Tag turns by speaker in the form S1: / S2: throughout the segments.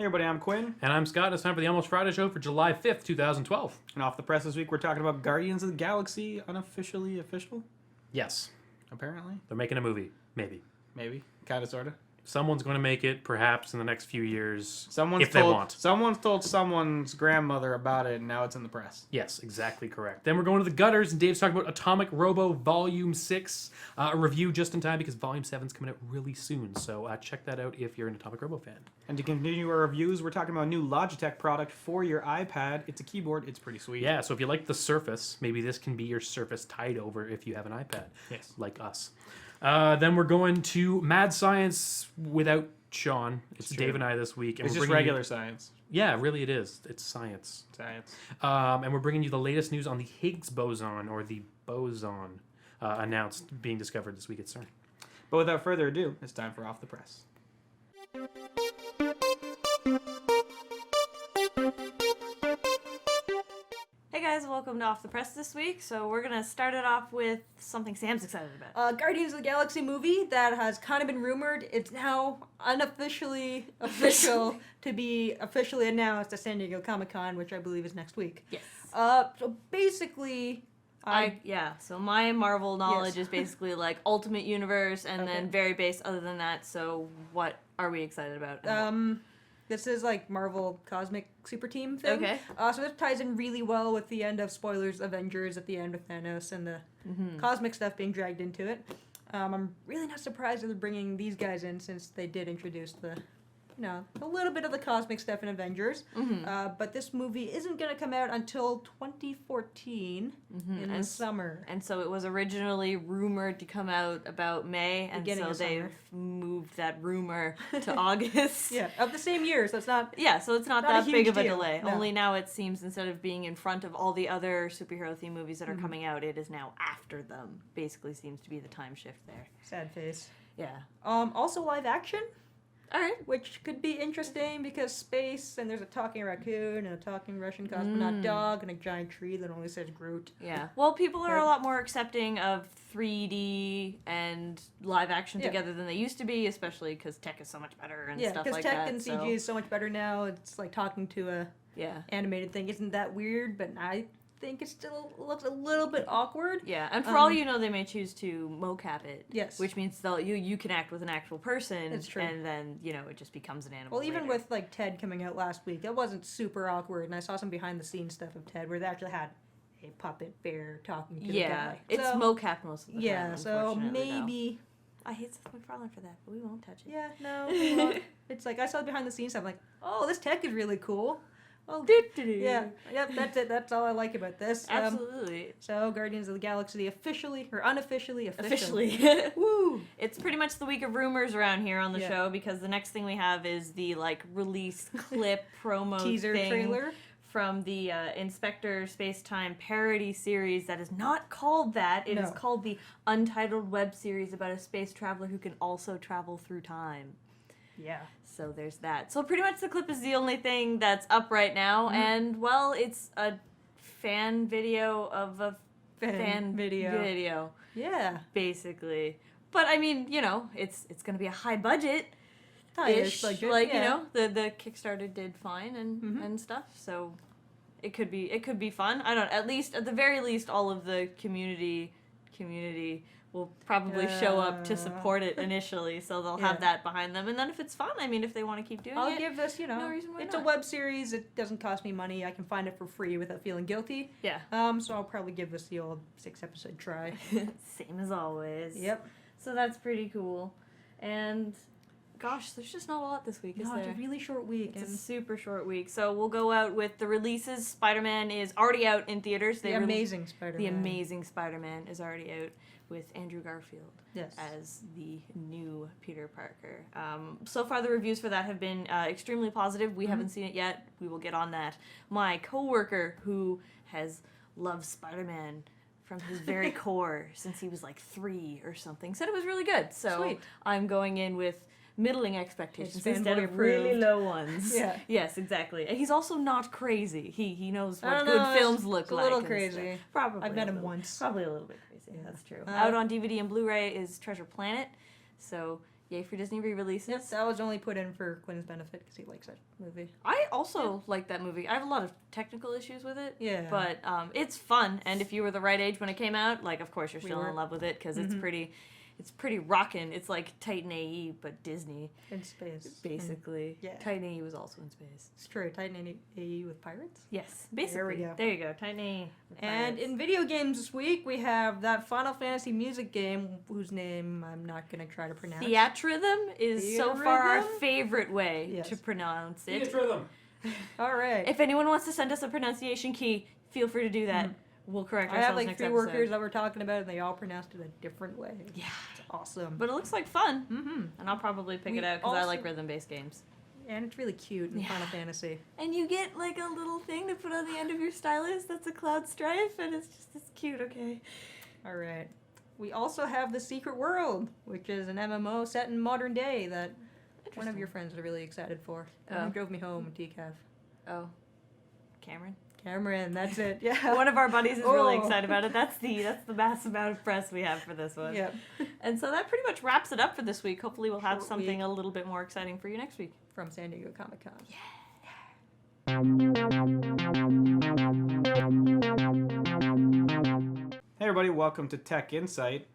S1: everybody. I'm Quinn.
S2: And I'm Scott. It's time for the Almost Friday show for July 5th, 2012.
S1: And off the press this week, we're talking about Guardians of the Galaxy, unofficially official?
S2: Yes.
S1: Apparently.
S2: They're making a movie. Maybe.
S1: Maybe. Kind of, sort of.
S2: Someone's going to make it, perhaps, in the next few years,
S1: Someone's told someone's grandmother about it, and now it's in the press.
S2: Yes, exactly correct. Then we're going to the gutters, and Dave's talking about Atomic Robo Volume 6. A review just in time because Volume 7's coming out really soon. So check that out if you're an Atomic Robo fan.
S1: And to continue our reviews, we're talking about a new Logitech product for your iPad. It's a keyboard. It's pretty sweet.
S2: Yeah, so if you like the Surface, maybe this can be your Surface tied over if you have an iPad.
S1: Yes.
S2: Like us. Then we're going to Mad Science without Sean. It's Dave and I this week. And
S1: It's just regular science.
S2: Yeah, really it is. It's science. And we're bringing you the latest news on the Higgs Boson, or the boson, announced being discovered this week at CERN.
S1: But without further ado, it's time for Off the Press.
S3: Hey guys, welcome to Off the Press this week. So we're going to start it off with something Sam's excited about.
S4: Guardians of the Galaxy movie that has kind of been rumored. It's now unofficially official to be officially announced at San Diego Comic-Con, which I believe is next week.
S3: Yes.
S4: So basically...
S3: So my Marvel knowledge is basically like Ultimate Universe and then very base other than that. So what are we excited about?
S4: This is like Marvel Cosmic Super Team thing.
S3: Okay.
S4: So this ties in really well with the end of spoilers, Avengers at the end with Thanos and the cosmic stuff being dragged into it. I'm really not surprised that they're bringing these guys in since they did introduce a little bit of the cosmic stuff in Avengers. But this movie isn't going to come out until 2014 in the summer.
S3: And so it was originally rumored to come out about May, and so they've moved that rumor to August.
S4: Yeah, of the same year, so it's not...
S3: Yeah, so it's not that big of a delay.
S4: No.
S3: Only now it seems instead of being in front of all the other superhero-themed movies that are coming out, it is now after them. Basically seems to be the time shift there.
S4: Sad face.
S3: Yeah.
S4: Also live action.
S3: All right.
S4: Which could be interesting because space, and there's a talking raccoon, and a talking Russian cosmonaut dog, and a giant tree that only says Groot.
S3: Yeah. Well, people are a lot more accepting of 3D and live action together than they used to be, especially because tech is so much better and stuff like that.
S4: Yeah, because tech and CG is so much better now. It's like talking to a animated thing. Isn't that weird? But I think it still looks a little bit awkward.
S3: Yeah, and for all you know, they may choose to mocap it.
S4: Yes.
S3: Which means you can act with an actual person.
S4: That's true.
S3: And then, it just becomes an animal.
S4: Well, even
S3: later.
S4: with, like, Ted coming out last week, that wasn't super awkward, and I saw some behind-the-scenes stuff of Ted where they actually had a puppet bear talking to the guy.
S3: Yeah, it's mocap most of the time,
S4: Yeah, so maybe...
S3: I hate Seth MacFarlane for that, but we won't touch it.
S4: Yeah, no, we won't. It's like, I saw behind-the-scenes stuff, I'm like, oh, this tech is really cool. Oh, yeah, yep, that's it. That's all I like about this.
S3: Absolutely.
S4: So, Guardians of the Galaxy officially.
S3: Officially.
S4: Woo!
S3: It's pretty much the week of rumors around here on the show because the next thing we have is the, release clip promo
S4: teaser
S3: thing
S4: trailer
S3: from the Inspector Spacetime parody series that is not called that. It is called the Untitled Web Series about a space traveler who can also travel through time.
S4: Yeah.
S3: So there's that. So pretty much the clip is the only thing that's up right now, and well, it's a fan video of a fan video.
S4: Yeah.
S3: Basically. But I mean, it's going to be a high budget.
S4: High-ish budget.
S3: The Kickstarter did fine and stuff. So it could be fun. I don't know. At the very least, all of the community will probably show up to support it initially, so they'll have that behind them. And then if it's fun, if they want to keep doing it,
S4: I'll give this,
S3: no reason why
S4: it's
S3: not.
S4: a web series. It doesn't cost me money. I can find it for free without feeling guilty.
S3: Yeah.
S4: So I'll probably give this the old 6-episode try.
S3: Same as always.
S4: Yep.
S3: So that's pretty cool. And gosh, there's just not a lot this week, is there?
S4: It's a really short week.
S3: It's a super short week. So we'll go out with the releases. Spider-Man is already out in theaters.
S4: The Amazing Spider-Man.
S3: The Amazing Spider-Man is already out with Andrew Garfield as the new Peter Parker. So far, the reviews for that have been extremely positive. We haven't seen it yet. We will get on that. My coworker, who has loved Spider-Man from his very core since he was 3 or something, said it was really good. So
S4: Sweet.
S3: I'm going in with middling expectations
S4: It's
S3: instead of really low ones.
S4: Yeah.
S3: Yes, exactly. And he's also not crazy. He knows what good
S4: know,
S3: films look like.
S4: A little
S3: and
S4: crazy.
S3: stuff. Probably.
S4: I've met him once.
S3: Probably a little bit crazy.
S4: Yeah.
S3: That's true. Out on DVD and Blu-ray is Treasure Planet. So Yay for Disney re-releases.
S4: Yes, that was only put in for Quinn's benefit because he likes that movie.
S3: I also like that movie. I have a lot of technical issues with it.
S4: Yeah.
S3: But it's fun, and if you were the right age when it came out, like, of course you're still in love with it because it's pretty rockin'. It's like Titan AE, but Disney.
S4: In space.
S3: Basically.
S4: Yeah.
S3: Titan AE was also in space.
S4: It's true. Titan AE with pirates.
S3: Yes. Basically.
S4: go.
S3: There you go. Titan AE. with
S4: And
S3: pirates.
S4: in video games this week, we have that Final Fantasy music game whose name I'm not going to try to pronounce.
S3: Theatrhythm is so far our
S4: Theatrhythm?
S3: favorite way
S4: Yes.
S3: to pronounce it.
S2: It's rhythm.
S4: All right.
S3: If anyone wants to send us a pronunciation key, feel free to do that. We'll correct
S4: I
S3: ourselves
S4: have like
S3: next
S4: 3
S3: episode.
S4: workers that we're talking about, and they all pronounced it a different way.
S3: Yeah.
S4: It's awesome.
S3: But it looks like fun.
S4: Mm-hmm.
S3: And I'll probably pick
S4: We
S3: it out because I
S4: also-
S3: like rhythm-based games.
S4: And it's really cute in
S3: Yeah.
S4: Final Fantasy.
S3: And you get like a little thing to put on the end of your stylus that's a cloud strife, and it's cute, okay?
S4: All right. We also have The Secret World, which is an MMO set in modern day that one of your friends are really excited for.
S3: Oh.
S4: Who drove me home in TCAF.
S3: Oh. Cameron?
S4: Cameron, that's it. Yeah.
S3: One of our buddies is really
S4: Oh.
S3: excited about it. That's the massive amount of press we have for this one.
S4: Yep.
S3: And so that pretty much wraps it up for this week. Hopefully we'll have
S4: Short
S3: something
S4: week.
S3: a little bit more exciting for you next week.
S4: From San Diego Comic Con.
S1: Hey everybody, welcome to Tech Insight.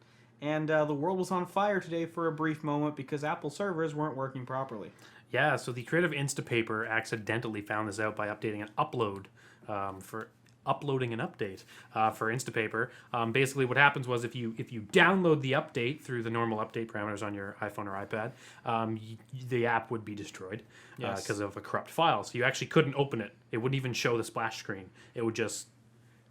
S1: And the world was on fire today for a brief moment because Apple servers weren't working properly.
S2: Yeah, so the creative Instapaper accidentally found this out by updating an upload for uploading an update for Instapaper. Basically, what happens was if you download the update through the normal update parameters on your iPhone or iPad, the app would be destroyed because of a corrupt file. So you actually couldn't open it. It wouldn't even show the splash screen. It would just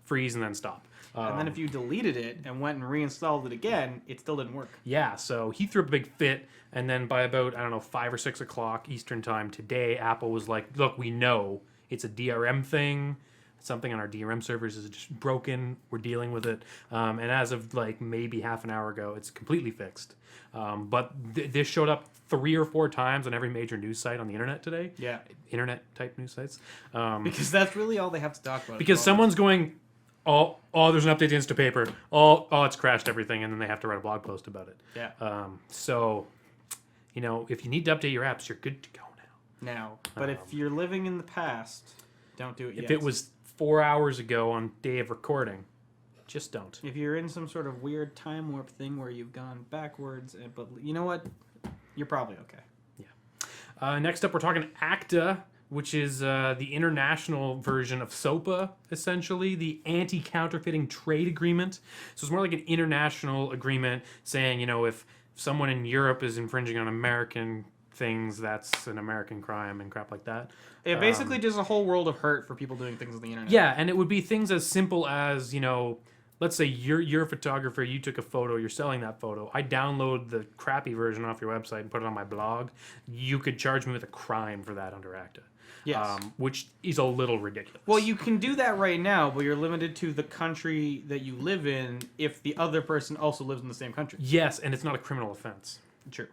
S2: freeze and then stop.
S1: And then if you deleted it and went and reinstalled it again, it still didn't work.
S2: Yeah, so he threw a big fit, and then by about, 5 or 6 o'clock Eastern time today, Apple was like, look, we know it's a DRM thing. Something on our DRM servers is just broken. We're dealing with it. And as of maybe half an hour ago, it's completely fixed. But this showed up 3 or 4 times on every major news site on the internet today.
S1: Yeah.
S2: Internet-type news sites.
S1: Because that's really all they have to talk about.
S2: Because someone's going... Oh, there's an update to Instapaper. Oh, it's crashed everything, and then they have to write a blog post about it.
S1: Yeah.
S2: So, if you need to update your apps, you're good to go now.
S1: But if you're living in the past, don't do it yet.
S2: If it was 4 hours ago on day of recording, just don't.
S1: If you're in some sort of weird time warp thing where you've gone backwards, but you know what? You're probably okay.
S2: Yeah. Next up, we're talking ACTA, which is the international version of SOPA, essentially, the anti-counterfeiting trade agreement. So it's more like an international agreement saying, if someone in Europe is infringing on American things, that's an American crime and crap like that.
S1: Yeah, basically just a whole world of hurt for people doing things on the internet.
S2: Yeah, and it would be things as simple as, let's say you're a photographer, you took a photo, you're selling that photo. I download the crappy version off your website and put it on my blog. You could charge me with a crime for that under ACTA.
S1: Yes.
S2: Which is a little ridiculous.
S1: Well, you can do that right now, but you're limited to the country that you live in if the other person also lives in the same country.
S2: Yes, and it's not a criminal offense.
S1: True.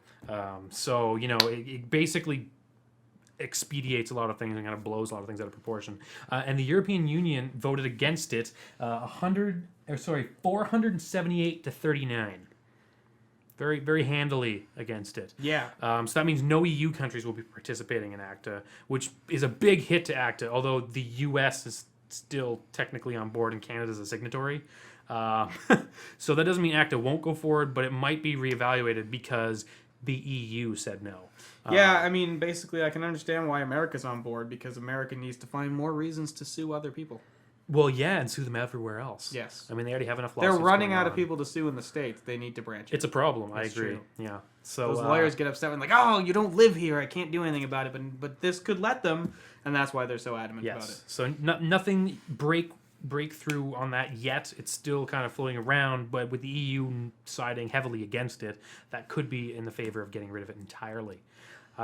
S2: So, it basically expedites a lot of things and kind of blows a lot of things out of proportion. And the European Union voted against it 478 to 39. Very, very handily against it.
S1: Yeah.
S2: So that means no EU countries will be participating in ACTA, which is a big hit to ACTA, although the US is still technically on board and Canada's a signatory. So that doesn't mean ACTA won't go forward, but it might be reevaluated because the EU said no.
S1: Yeah, I mean, basically, I can understand why America's on board, because America needs to find more reasons to sue other people.
S2: Well, yeah, and sue them everywhere else.
S1: Yes.
S2: I mean, they already have enough
S1: They're
S2: lawsuits
S1: running
S2: going
S1: out of
S2: on.
S1: people to sue in the States. They need to branch it.
S2: It's a problem.
S1: That's
S2: I agree.
S1: true.
S2: Yeah. So
S1: Those lawyers get upset when you don't live here. I can't do anything about it. But this could let them, and that's why they're so adamant about it.
S2: So nothing breakthrough on that yet. It's still kind of floating around, but with the EU siding heavily against it, that could be in the favor of getting rid of it entirely.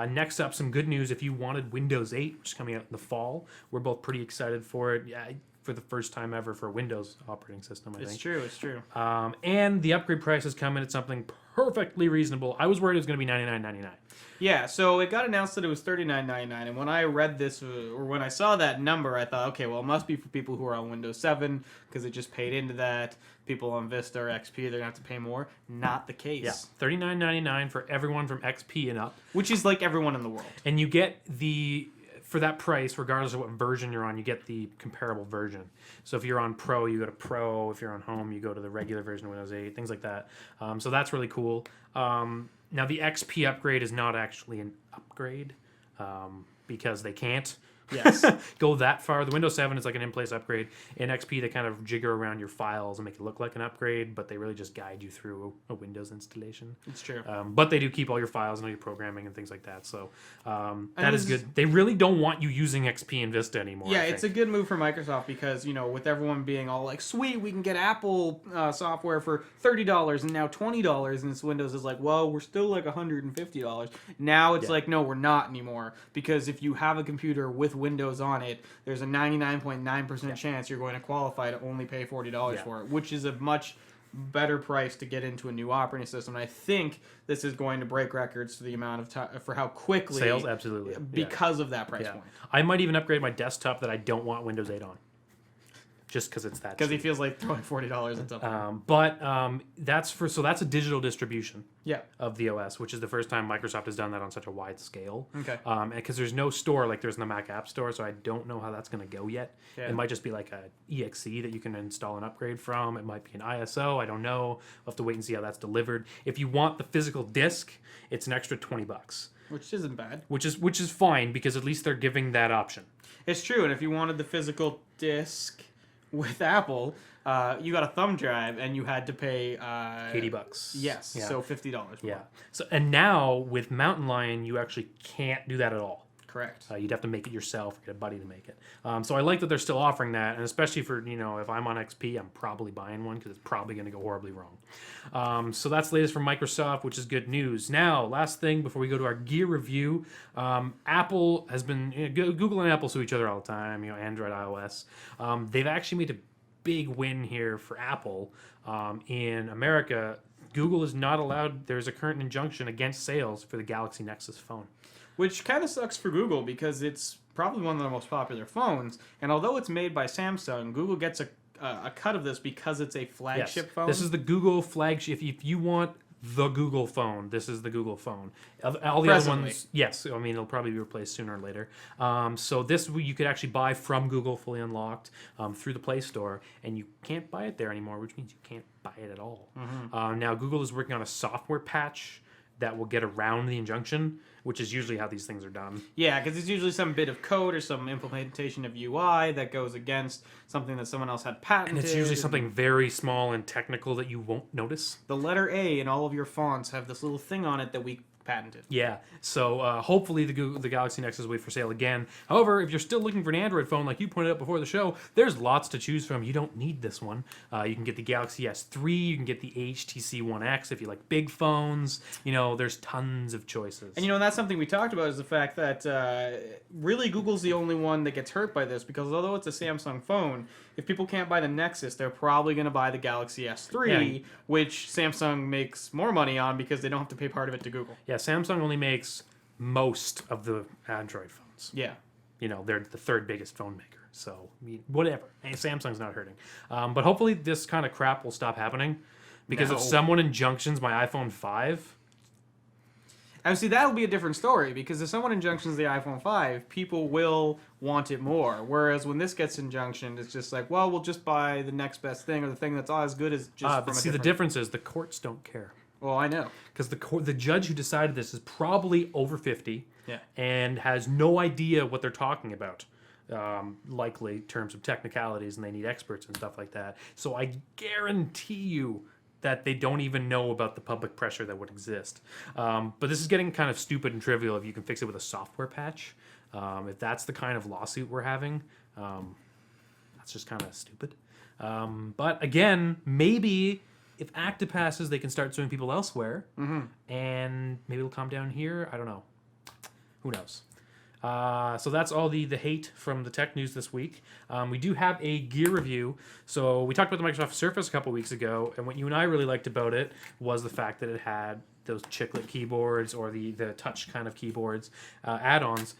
S2: Next up, some good news. If you wanted Windows 8, which is coming out in the fall, we're both pretty excited for it. Yeah, for the first time ever for a Windows operating system, I think.
S1: It's true.
S2: And the upgrade price has come in at something perfectly reasonable. I was worried it was going to be $99.99.
S1: Yeah, so it got announced that it was $39.99, and when I read this, or when I saw that number, I thought, okay, well, it must be for people who are on Windows 7, because it just paid into that. People on Vista or XP, they're going to have to pay more. Not the case.
S2: Yeah, $39.99 for everyone from XP and up.
S1: Which is like everyone in the world.
S2: And you get for that price, regardless of what version you're on, you get the comparable version. So if you're on Pro, you go to Pro. If you're on Home, you go to the regular version of Windows 8, things like that. So that's really cool. Now, the XP upgrade is not actually an upgrade because they can't.
S1: Yes.
S2: Go that far. The Windows 7 is like an in-place upgrade. In XP, they kind of jigger around your files and make it look like an upgrade, but they really just guide you through a Windows installation.
S1: It's true.
S2: But they do keep all your files and all your programming and things like that. So that is good. They really don't want you using XP and Vista anymore.
S1: Yeah, it's a good move for Microsoft because, with everyone being all like, sweet, we can get Apple software for $30 and now $20, and this Windows is like, well, we're still like $150. Now it's like, no, we're not anymore, because if you have a computer with Windows on it, there's a 99.9% chance you're going to qualify to only pay $40 for it, which is a much better price to get into a new operating system. And I think this is going to break records for the amount of time, for how quickly
S2: sales, absolutely,
S1: because of that price point.
S2: I might even upgrade my desktop that I don't want Windows 8 on, just because it's that.
S1: Because he feels like throwing $40 at something.
S2: That's a digital distribution.
S1: Yeah.
S2: Of the OS, which is the first time Microsoft has done that on such a wide scale.
S1: Okay.
S2: Because there's no store like there's in the Mac App Store, so I don't know how that's going to go yet.
S1: Yeah.
S2: It might just be like a EXE that you can install and upgrade from. It might be an ISO. I don't know. We'll have to wait and see how that's delivered. If you want the physical disc, it's an extra $20.
S1: Which isn't bad.
S2: Which is fine, because at least they're giving that option.
S1: It's true, and if you wanted the physical disc with Apple, you got a thumb drive and you had to pay
S2: $80.
S1: Yes,
S2: Yeah.
S1: so $50 more.
S2: Yeah. So and now with Mountain Lion, you actually can't do that at all.
S1: Correct.
S2: You'd have to make it yourself, or get a buddy to make it. So I like that they're still offering that, and especially for, if I'm on XP, I'm probably buying one because it's probably going to go horribly wrong. So that's the latest from Microsoft, which is good news. Now, last thing before we go to our gear review, Apple has been, Google and Apple sue each other all the time, Android, iOS. They've actually made a big win here for Apple. In America, Google is not allowed, there's a current injunction against sales for the Galaxy Nexus phone.
S1: Which kind of sucks for Google because it's probably one of their most popular phones. And although it's made by Samsung, Google gets a cut of this because it's a flagship phone.
S2: This is the Google flagship. If you want the Google phone, this is the Google phone. All the
S1: Presently.
S2: other ones, yes. I mean, it'll probably be replaced sooner or later. So this you could actually buy from Google, fully unlocked, through the Play Store, and you can't buy it there anymore, which means you can't buy it at all. Mm-hmm. Now, Google is working on a software patch that will get around the injunction, which is usually how these things are done.
S1: Yeah, because it's usually some bit of code or some implementation of UI that goes against something that someone else had patented.
S2: And it's usually something very small and technical that you won't notice.
S1: The letter A in all of your fonts have this little thing on it that we patented.
S2: Yeah, so hopefully the Galaxy Nexus will be for sale again. However, if you're still looking for an Android phone, like you pointed out before the show, there's lots to choose from. You don't need this one. You can get the Galaxy S3, you can get the HTC One X if you like big phones. There's tons of choices.
S1: And that's something we talked about, is the fact that really Google's the only one that gets hurt by this, because although it's a Samsung phone, if people can't buy the Nexus, they're probably going to buy the Galaxy S3, which Samsung makes more money on because they don't have to pay part of it to Google.
S2: Yeah, Samsung only makes most of the Android phones.
S1: Yeah.
S2: They're the third biggest phone maker. So, whatever. Samsung's not hurting. But hopefully this kind of crap will stop happening. Because if someone injunctions my iPhone 5...
S1: And see, that'll be a different story, because if someone injunctions the iPhone 5, people will want it more. Whereas when this gets injunctioned, it's just like, well, we'll just buy the next best thing, or the thing that's as good as just from
S2: the difference is the courts don't care.
S1: Well, I know.
S2: Because the judge who decided this is probably over 50 and has no idea what they're talking about, likely in terms of technicalities, and they need experts and stuff like that. So I guarantee you that they don't even know about the public pressure that would exist. But this is getting kind of stupid and trivial if you can fix it with a software patch. If that's the kind of lawsuit we're having, that's just kind of stupid. But again, maybe if ACTA passes, they can start suing people elsewhere, and maybe it'll calm down here. I don't know. Who knows? So that's all the hate from the tech news this week. We do have a gear review. So we talked about the Microsoft Surface a couple weeks ago, and what you and I really liked about it was the fact that it had those chiclet keyboards or the touch kind of keyboards add-ons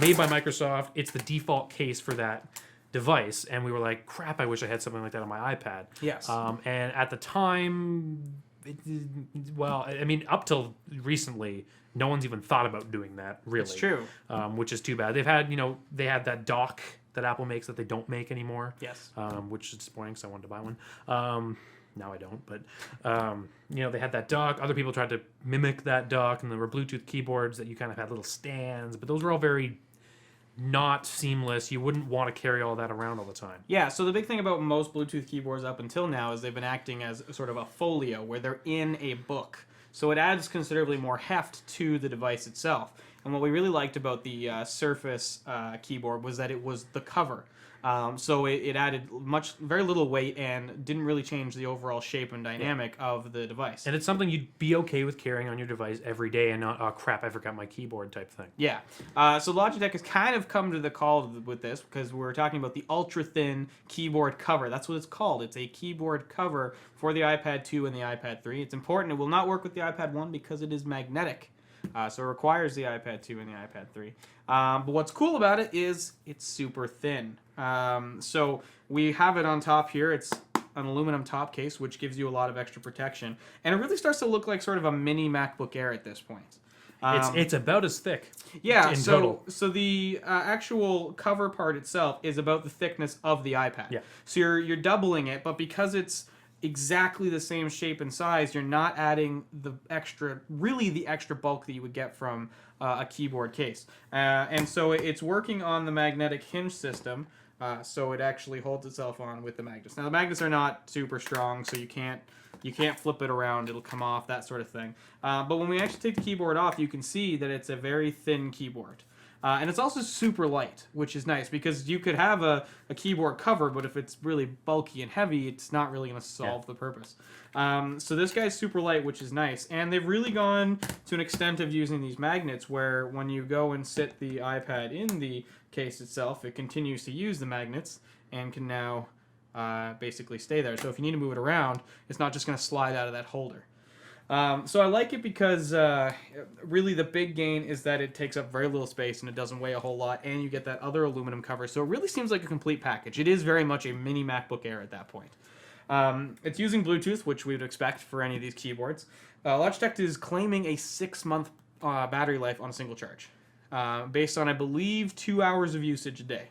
S2: made by Microsoft. It's the default case for that device, and we were like, crap, I wish I had something like that on my iPad.
S1: Yes.
S2: And at the time, I mean, up till recently, no one's even thought about doing that, really.
S1: It's true.
S2: Which is too bad. They've had, they had that dock that Apple makes that they don't make anymore.
S1: Yes.
S2: Which is disappointing because I wanted to buy one. Now I don't, but they had that dock. Other people tried to mimic that dock, and there were Bluetooth keyboards that you kind of had little stands, but those were all very not seamless. You wouldn't want to carry all that around all the time.
S1: Yeah, so the big thing about most Bluetooth keyboards up until now is they've been acting as sort of a folio where they're in a book. So it adds considerably more heft to the device itself. And what we really liked about the Surface keyboard was that it was the cover. So it added very little weight and didn't really change the overall shape and dynamic of the device.
S2: And it's something you'd be okay with carrying on your device every day and not, oh crap, I forgot my keyboard type thing.
S1: Yeah. So Logitech has kind of come to the call with this because we're talking about the ultra-thin keyboard cover. That's what it's called. It's a keyboard cover for the iPad 2 and the iPad 3. It's important. It will not work with the iPad 1 because it is magnetic. So it requires the iPad 2 and the iPad 3. But what's cool about it is it's super thin. So we have it on top here. It's an aluminum top case, which gives you a lot of extra protection. And it really starts to look like sort of a mini MacBook Air at this point.
S2: It's about as thick.
S1: Yeah,
S2: in
S1: so
S2: total.
S1: so the actual cover part itself is about the thickness of the iPad.
S2: Yeah.
S1: So you're doubling it, but because it's exactly the same shape and size, you're not adding the extra bulk that you would get from a keyboard case. And so it's working on the magnetic hinge system, so it actually holds itself on with the magnets. Now the magnets are not super strong, so you can't flip it around, it'll come off, that sort of thing. But when we actually take the keyboard off, you can see that it's a very thin keyboard. And it's also super light, which is nice because you could have a keyboard cover, but if it's really bulky and heavy, it's not really going to solve the purpose. So this guy's super light, which is nice. And they've really gone to an extent of using these magnets where when you go and sit the iPad in the case itself, it continues to use the magnets and can now basically stay there. So if you need to move it around, it's not just going to slide out of that holder. So I like it because really the big gain is that it takes up very little space and it doesn't weigh a whole lot, and you get that other aluminum cover. So it really seems like a complete package. It is very much a mini MacBook Air at that point. It's using Bluetooth, which we would expect for any of these keyboards. Logitech is claiming a 6-month battery life on a single charge, based on, I believe, 2 hours of usage a day.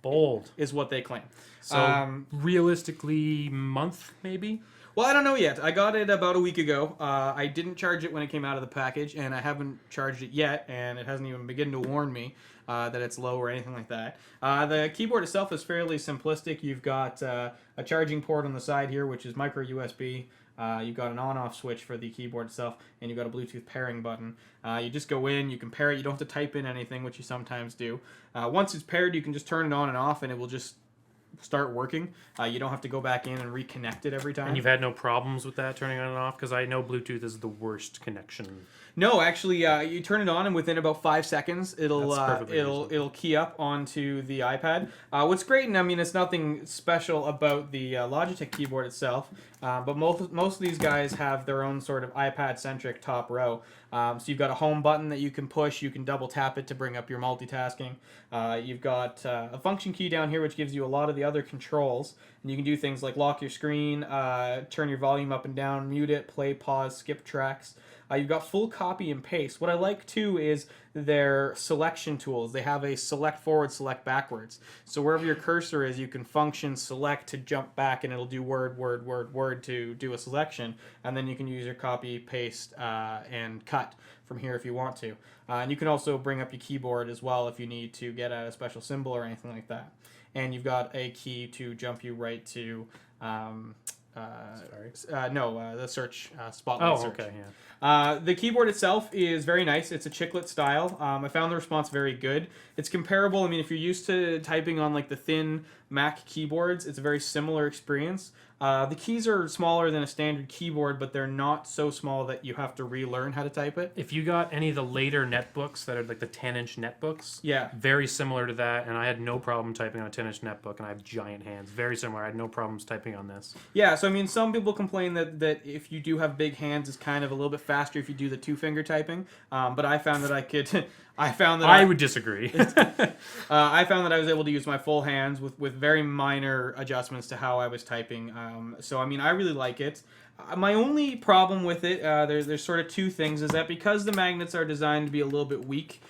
S2: Bold.
S1: Is what they claim.
S2: So realistically, month maybe?
S1: Well, I don't know yet. I got it about a week ago. I didn't charge it when it came out of the package, and I haven't charged it yet, and it hasn't even begun to warn me that it's low or anything like that. The keyboard itself is fairly simplistic. You've got a charging port on the side here, which is micro USB. You've got an on-off switch for the keyboard itself, and you've got a Bluetooth pairing button. You just go in, you can pair it. You don't have to type in anything, which you sometimes do. Once it's paired, you can just turn it on and off, and it will just start working. You don't have to go back in and reconnect it every time.
S2: And you've had no problems with that turning on and off? Because I know Bluetooth is the worst connection.
S1: No, actually, you turn it on, and within about 5 seconds, it'll key up onto the iPad. What's great, and I mean, it's nothing special about the Logitech keyboard itself, but most of these guys have their own sort of iPad-centric top row. So you've got a home button that you can push. You can double tap it to bring up your multitasking. You've got a function key down here, which gives you a lot of the other controls. And you can do things like lock your screen, turn your volume up and down, mute it, play, pause, skip tracks. You've got full copy and paste. What I like, too, is their selection tools. They have a select forward, select backwards. So wherever your cursor is, you can function select to jump back, and it'll do word, word, word, word to do a selection. And then you can use your copy, paste, and cut from here if you want to. And you can also bring up your keyboard as well if you need to get at a special symbol or anything like that. And you've got a key to jump you right to the search Spotlight search.
S2: Okay, yeah.
S1: The keyboard itself is very nice. It's a chiclet style. I found the response very good. It's comparable. I mean, if you're used to typing on like the thin Mac keyboards, it's a very similar experience. The keys are smaller than a standard keyboard, but they're not so small that you have to relearn how to type it.
S2: If you got any of the later netbooks that are like the 10-inch netbooks,
S1: Yeah.
S2: very similar to that, and I had no problem typing on a 10-inch netbook, and I have giant hands. Very similar. I had no problems typing on this.
S1: Yeah, so I mean, some people complain that if you do have big hands, it's kind of a little bit faster if you do the 2-finger typing. But I found that I could. I
S2: would disagree.
S1: I found that I was able to use my full hands with very minor adjustments to how I was typing. So I mean, I really like it. My only problem with it, there's sort of two things, is that because the magnets are designed to be a little bit weak,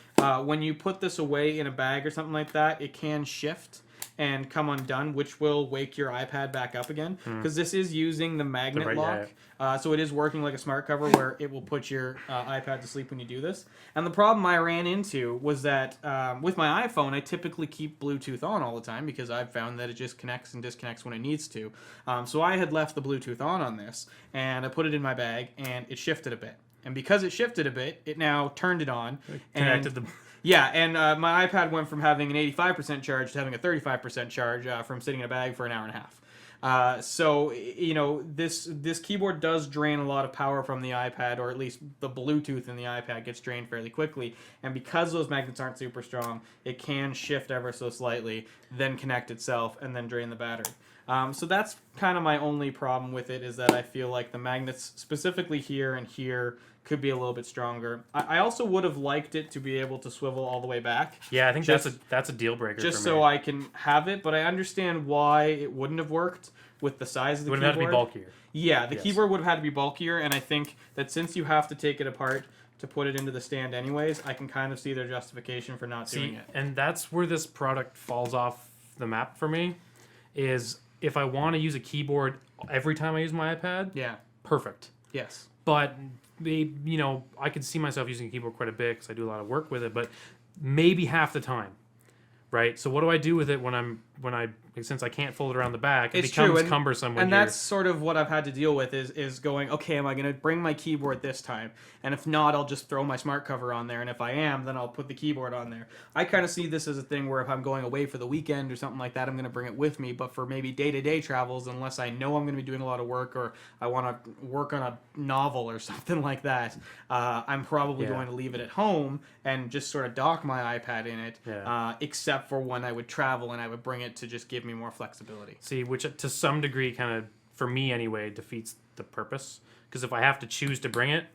S1: when you put this away in a bag or something like that, it can shift and come undone, which will wake your iPad back up again, because this is using the magnet lock. So it is working like a smart cover where it will put your iPad to sleep when you do this. And the problem I ran into was that with my iPhone, I typically keep Bluetooth on all the time because I've found that it just connects and disconnects when it needs to. So I had left the Bluetooth on this, and I put it in my bag, and it shifted a bit. And because it shifted a bit, it now turned it on.
S2: Connected them.
S1: Yeah, and my iPad went from having an 85% charge to having a 35% charge from sitting in a bag for an hour and a half. So, you know, this keyboard does drain a lot of power from the iPad, or at least the Bluetooth in the iPad gets drained fairly quickly. And because those magnets aren't super strong, it can shift ever so slightly, then connect itself, and then drain the battery. So that's kind of my only problem with it, is that I feel like the magnets, specifically here and here, could be a little bit stronger. I also would have liked it to be able to swivel all the way back.
S2: Yeah, I think that's a deal breaker
S1: just
S2: for me.
S1: so I can have it, but I understand why it wouldn't have worked with the size of the keyboard.
S2: It would have had to be bulkier.
S1: Yeah, the keyboard would have had to be bulkier, and I think that since you have to take it apart to put it into the stand anyways, I can kind of see their justification for not doing it.
S2: And that's where this product falls off the map for me, is if I want to use a keyboard every time I use my iPad,
S1: Yeah.
S2: perfect.
S1: Yes.
S2: But I could see myself using a keyboard quite a bit because I do a lot of work with it, but maybe half the time, right? So what do I do with it since I can't fold it around the back? It becomes cumbersome.
S1: And that's sort of what I've had to deal with is going, okay, am I going to bring my keyboard this time? And if not, I'll just throw my smart cover on there. And if I am, then I'll put the keyboard on there. I kind of see this as a thing where if I'm going away for the weekend or something like that, I'm going to bring it with me. But for maybe day-to-day travels, unless I know I'm going to be doing a lot of work or I want to work on a novel or something like that, I'm probably going to leave it at home and just sort of dock my iPad in it, except for when I would travel and I would bring it to just give me more flexibility.
S2: See, which to some degree kind of, for me anyway, defeats the purpose. Because if I have to choose to bring it,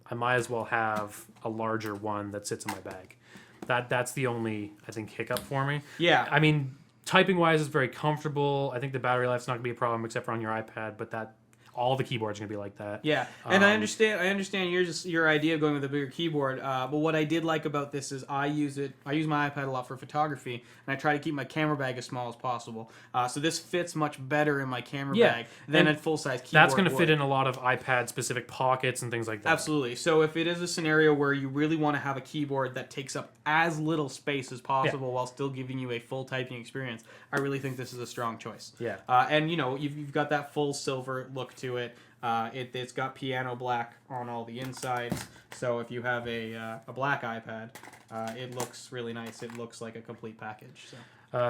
S2: I might as well have a larger one that sits in my bag. That's the only, I think, hiccup for me. Yeah. I mean, typing-wise, it's very comfortable. I think the battery life's not going to be a problem except for on your iPad, but all the keyboards are going to be like that. Yeah, and I understand your idea of going with a bigger keyboard, but what I did like about this is I use my iPad a lot for photography, and I try to keep my camera bag as small as possible. So this fits much better in my camera bag than a full-size keyboard. That's going to fit in a lot of iPad-specific pockets and things like that. Absolutely. So if it is a scenario where you really want to have a keyboard that takes up as little space as possible while still giving you a full typing experience, I really think this is a strong choice. Yeah. And you've got that full silver look to it. It's got piano black on all the insides, so if you have a black iPad, it looks really nice. It looks like a complete package.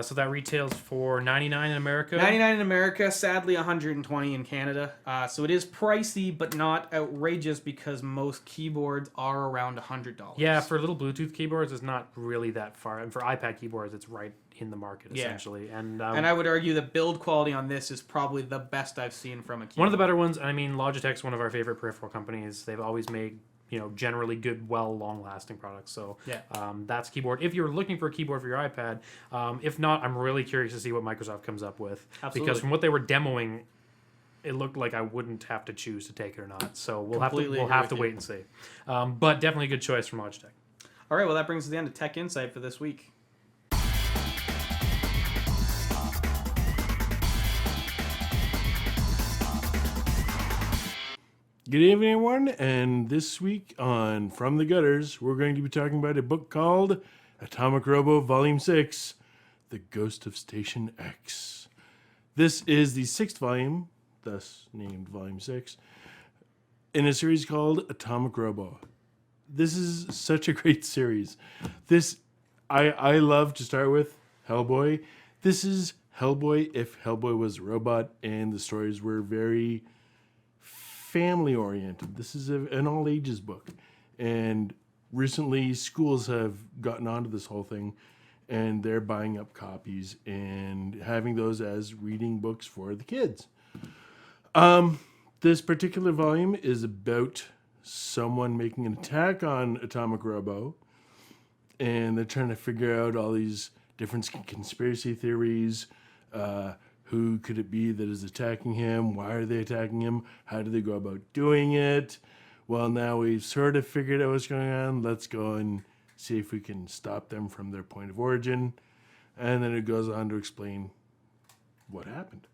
S2: So that retails for $99 in America. $99 in America, sadly $120 in Canada. So it is pricey, but not outrageous because most keyboards are around $100. Yeah, for little Bluetooth keyboards, it's not really that far, and for iPad keyboards, it's right in the market essentially. And I would argue the build quality on this is probably the best I've seen from a keyboard. One of the better ones. I mean, Logitech's one of our favorite peripheral companies. They've always made generally good, long-lasting products. So that's keyboard. If you're looking for a keyboard for your iPad, if not, I'm really curious to see what Microsoft comes up with. Absolutely. Because from what they were demoing, it looked like I wouldn't have to choose to take it or not. So we'll have to wait and see. But definitely a good choice from Logitech. All right, well, that brings us to the end of Tech Insight for this week.
S5: Good evening, everyone, and this week on From the Gutters, we're going to be talking about a book called Atomic Robo Volume 6, The Ghost of Station X. This is the 6th volume thus named Volume 6, in a series called Atomic Robo. This is such a great series. I love to start with Hellboy. This is Hellboy if Hellboy was a robot and the stories were very family oriented. This is an all ages book. And recently schools have gotten onto this whole thing and they're buying up copies and having those as reading books for the kids. This particular volume is about someone making an attack on Atomic Robo, and they're trying to figure out all these different conspiracy theories. Who could it be that is attacking him? Why are they attacking him? How do they go about doing it? Well, now we've sort of figured out what's going on. Let's go and see if we can stop them from their point of origin. And then it goes on to explain what happened.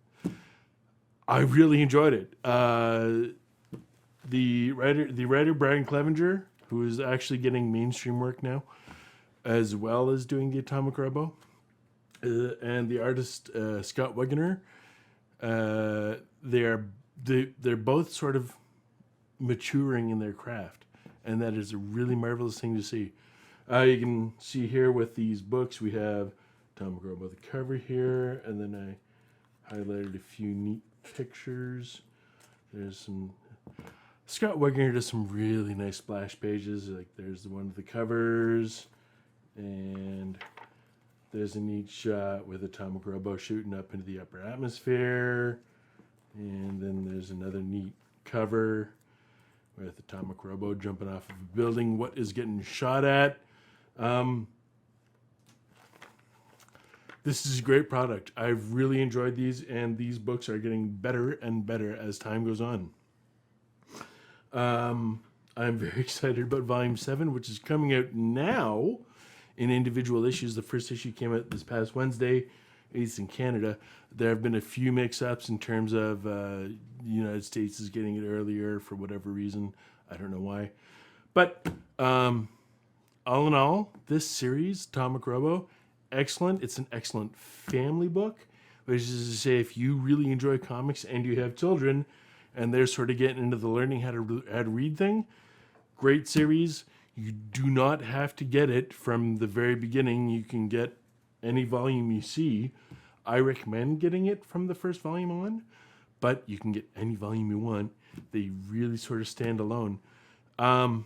S5: I really enjoyed it. The writer Brian Clevenger, who is actually getting mainstream work now, as well as doing the Atomic Robo, and the artist Scott Wegener, they're both sort of maturing in their craft, and that is a really marvelous thing to see. You can see here with these books, we have Atomic Robo, the cover here, and then I highlighted a few neat pictures. There's some Scott Wegener does some really nice splash pages. Like there's the one with the covers, and there's a neat shot with Atomic Robo shooting up into the upper atmosphere, and then there's another neat cover with Atomic Robo jumping off of a building. What is getting shot at? This is a great product. I've really enjoyed these, and these books are getting better and better as time goes on. I'm very excited about Volume 7, which is coming out now in individual issues. The first issue came out this past Wednesday, at least in Canada. There have been a few mix-ups in terms of the United States is getting it earlier for whatever reason. I don't know why. But all in all, this series, Atomic Robo, excellent. It's an excellent family book, which is to say if you really enjoy comics and you have children and they're sort of getting into the learning how to read thing, great series. You do not have to get it from the very beginning. You can get any volume you see. I recommend getting it from the first volume on, but you can get any volume you want. They really sort of stand alone. And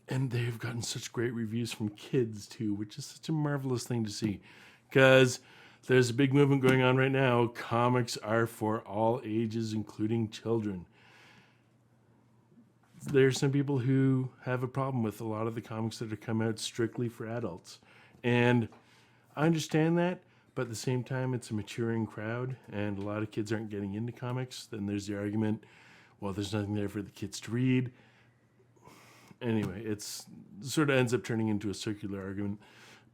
S5: they've gotten such great reviews from kids too, which is such a marvelous thing to see. Because there's a big movement going on right now. Comics are for all ages, including children. There's some people who have a problem with a lot of the comics that have come out strictly for adults. And I understand that, but at the same time, it's a maturing crowd, and a lot of kids aren't getting into comics. Then there's the argument, well, there's nothing there for the kids to read. Anyway, it's sort of ends up turning into a circular argument.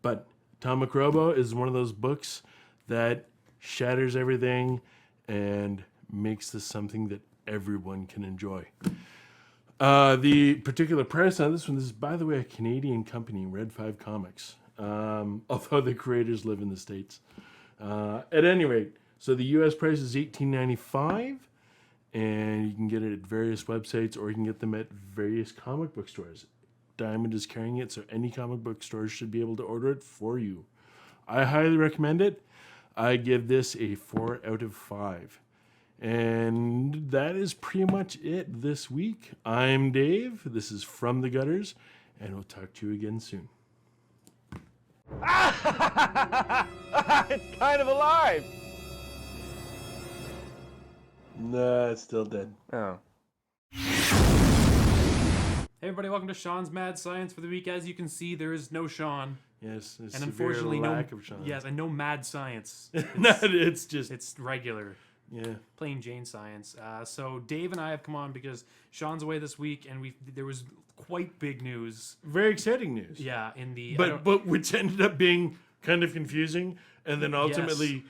S5: But Atomic Robo is one of those books that shatters everything and makes this something that everyone can enjoy. The particular price on this one, this is, by the way, a Canadian company, Red 5 Comics, although the creators live in the States. At any rate, so the U.S. price is $18.95, and you can get it at various websites, or you can get them at various comic book stores. Diamond is carrying it, so any comic book stores should be able to order it for you. I highly recommend it. I give this a 4 out of 5. And that is pretty much it this week. I'm Dave. This is From the Gutters, and we'll talk to you again soon.
S6: It's kind of alive!
S5: Nah, it's still dead.
S6: Oh.
S2: Hey everybody, welcome to Sean's Mad Science for the week. As you can see, there is no Sean.
S5: Yes, there's
S2: And
S5: severe
S2: unfortunately,
S5: lack of Sean.
S2: Yes, and no mad science.
S5: No, it's just
S2: It's regular,
S5: yeah.
S2: plain Jane science. So Dave and I have come on because Sean's away this week, and there was quite big news.
S5: Very exciting news.
S2: Yeah, in the
S5: But which ended up being kind of confusing, and then ultimately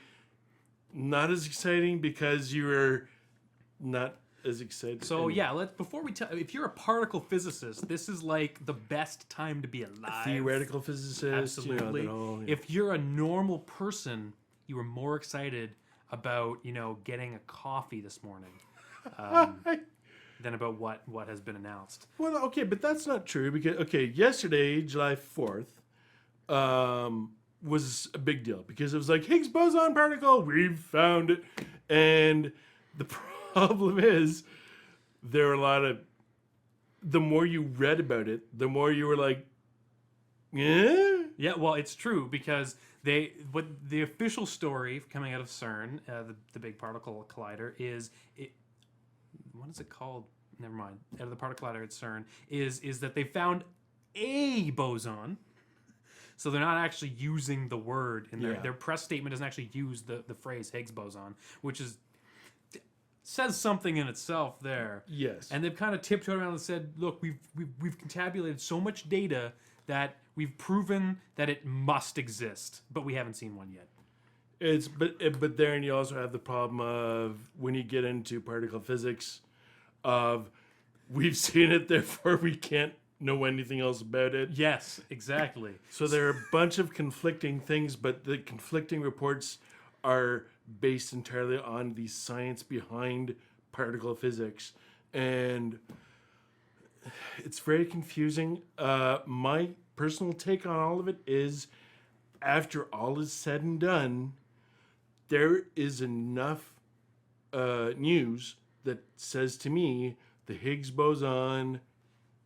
S5: not as exciting because you were not as excited.
S2: So yeah, before we tell, if you're a particle physicist, this is like the best time to be alive.
S5: Theoretical physicist,
S2: Absolutely.
S5: You know,
S2: If you're a normal person, you are more excited about getting a coffee this morning than about what has been announced.
S5: Well, okay, but that's not true because yesterday, July 4th, was a big deal because it was like Higgs Boson Particle, we've found it, and the problem is there are a lot of. The more you read about it, the more you were like, yeah.
S2: Yeah, well, it's true because the official story coming out of CERN, the big particle collider, what is it called? Never mind. Out of the particle collider at CERN is that they found a boson. So they're not actually using the word in there.
S5: Yeah.
S2: Their press statement doesn't actually use the phrase Higgs boson, which says something in itself there.
S5: Yes.
S2: And they've kind of tiptoed around and said, look, we've tabulated so much data that we've proven that it must exist, but we haven't seen one yet.
S5: But then you also have the problem of when you get into particle physics, of we've seen it, therefore we can't know anything else about it.
S2: Yes, exactly.
S5: So there are a bunch of conflicting things, but the conflicting reports are based entirely on the science behind particle physics, and it's very confusing. My personal take on all of it is, after all is said and done, there is enough news that says to me the Higgs boson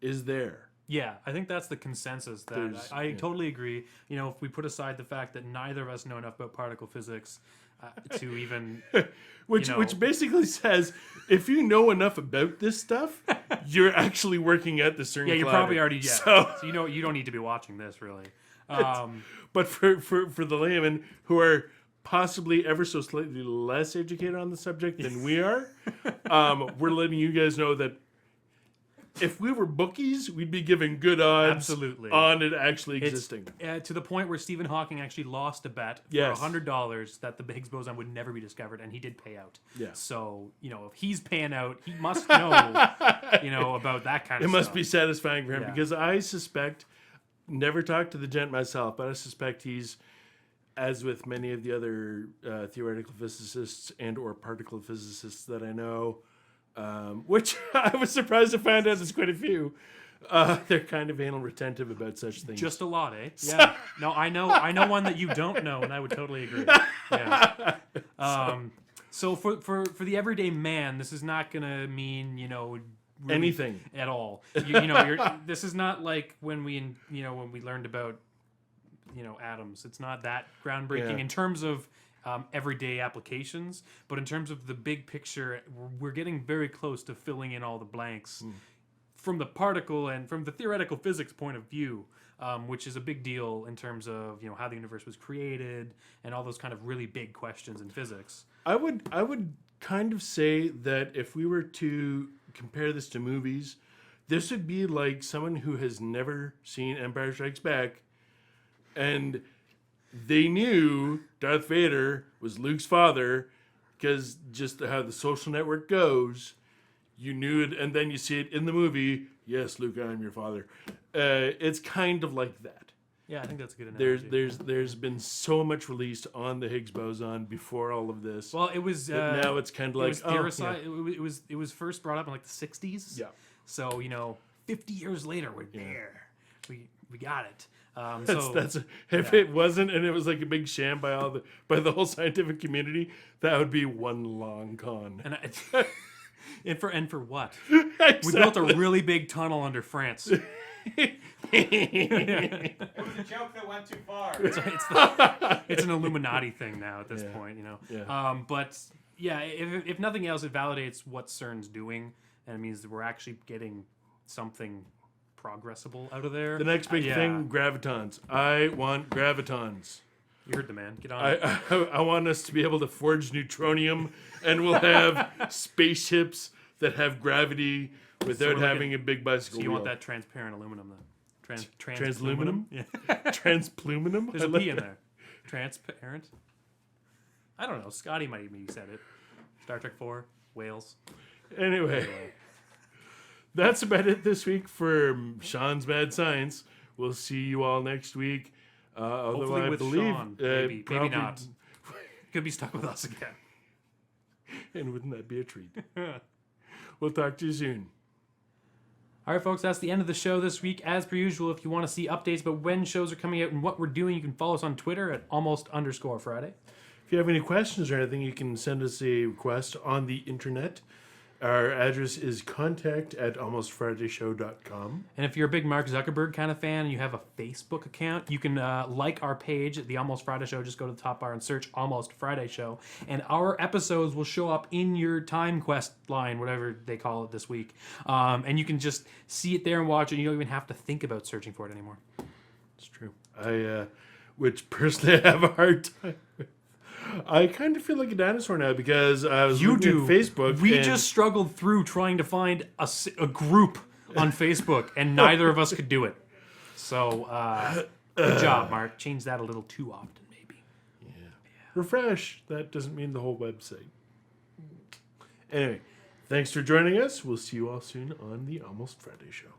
S5: is there.
S2: Yeah, I think that's the consensus. That I totally agree. If we put aside the fact that neither of us know enough about particle physics to even...
S5: Which basically says, if you know enough about this stuff, you're actually working at the CERN.
S2: Yeah, you're
S5: collider.
S2: probably already... Yeah. So
S5: So
S2: you don't need to be watching this, really.
S5: but for the laymen who are possibly ever so slightly less educated on the subject than we are, we're letting you guys know that if we were bookies, we'd be giving good odds
S2: Absolutely.
S5: on it actually existing.
S2: To the point where Stephen Hawking actually lost a bet for
S5: Yes.
S2: $100 that the Higgs boson would never be discovered, and he did pay out.
S5: Yeah.
S2: So, if he's paying out, he must know, about that kind of
S5: It
S2: stuff.
S5: must be satisfying for him
S2: Yeah.
S5: because I suspect, never talked to the gent myself, but I suspect he's, as with many of the other theoretical physicists and or particle physicists that I know, which I was surprised to find out there's quite a few. They're kind of anal retentive about such things.
S2: Just a lot, eh? Yeah. No, I know one that you don't know, and I would totally agree. Yeah. So for the everyday man, this is not gonna mean really
S5: anything
S2: at all. This is not like when we learned about atoms. It's not that groundbreaking
S5: Yeah.
S2: in terms of everyday applications, but in terms of the big picture, we're getting very close to filling in all the blanks from the particle and from the theoretical physics point of view, which is a big deal in terms of how the universe was created and all those kind of really big questions in physics.
S5: I would kind of say that if we were to compare this to movies, this would be like someone who has never seen Empire Strikes Back, and they knew Darth Vader was Luke's father because just how the Social Network goes, you knew it, and then you see it in the movie. Yes, Luke, I am your father. It's kind of like that.
S2: Yeah, I think that's a good analogy.
S5: There's been so much released on the Higgs boson before all of this.
S2: Well, it was
S5: now it's kind of like
S2: it was first brought up in like the 60s.
S5: Yeah.
S2: So 50 years later, we're there. We got it.
S5: If it wasn't, and it was like a big sham by the whole scientific community, that would be one long con.
S2: And for what?
S5: Exactly.
S2: We built a really big tunnel under France.
S1: It was a joke that went too far.
S2: It's an Illuminati thing now at this point,
S5: Yeah.
S2: But yeah, if nothing else, it validates what CERN's doing, and it means that we're actually getting something progressible out of there.
S5: The next big thing, gravitons. I want gravitons.
S2: You heard the man. Get on it.
S5: I want us to be able to forge neutronium, and we'll have spaceships that have gravity without having a big bicycle
S2: So you
S5: wheel.
S2: want that transparent aluminum then?
S5: Transaluminum?
S2: Yeah.
S5: Transpluminum?
S2: There's a P in there. Transparent? I don't know. Scotty might have maybe said it. Star Trek 4, whales.
S5: Anyway, that's about it this week for Sean's Mad Science. We'll see you all next week. Although
S2: Hopefully
S5: I
S2: with
S5: believe,
S2: Sean. Maybe
S5: probably-
S2: not. Could be stuck with us again.
S5: And wouldn't that be a treat? We'll talk to you soon.
S2: All right, folks, that's the end of the show this week. As per usual, if you want to see updates about when shows are coming out and what we're doing, you can follow us on Twitter at almost_Friday.
S5: If you have any questions or anything, you can send us a request on the internet. Our address is contact@almostfridayshow.com.
S2: And if you're a big Mark Zuckerberg kind of fan and you have a Facebook account, you can like our page at the Almost Friday Show. Just go to the top bar and search Almost Friday Show. And our episodes will show up in your time quest line, whatever they call it this week. And you can just see it there and watch it. You don't even have to think about searching for it anymore.
S5: It's true. Which personally I have a hard time with. I kind of feel like a dinosaur now because I was looking at Facebook.
S2: We just struggled through trying to find a group on Facebook, and neither of us could do it. So, good job, Mark. Change that a little too often, maybe.
S5: Yeah. Refresh. That doesn't mean the whole website. Anyway, thanks for joining us. We'll see you all soon on the Almost Friday Show.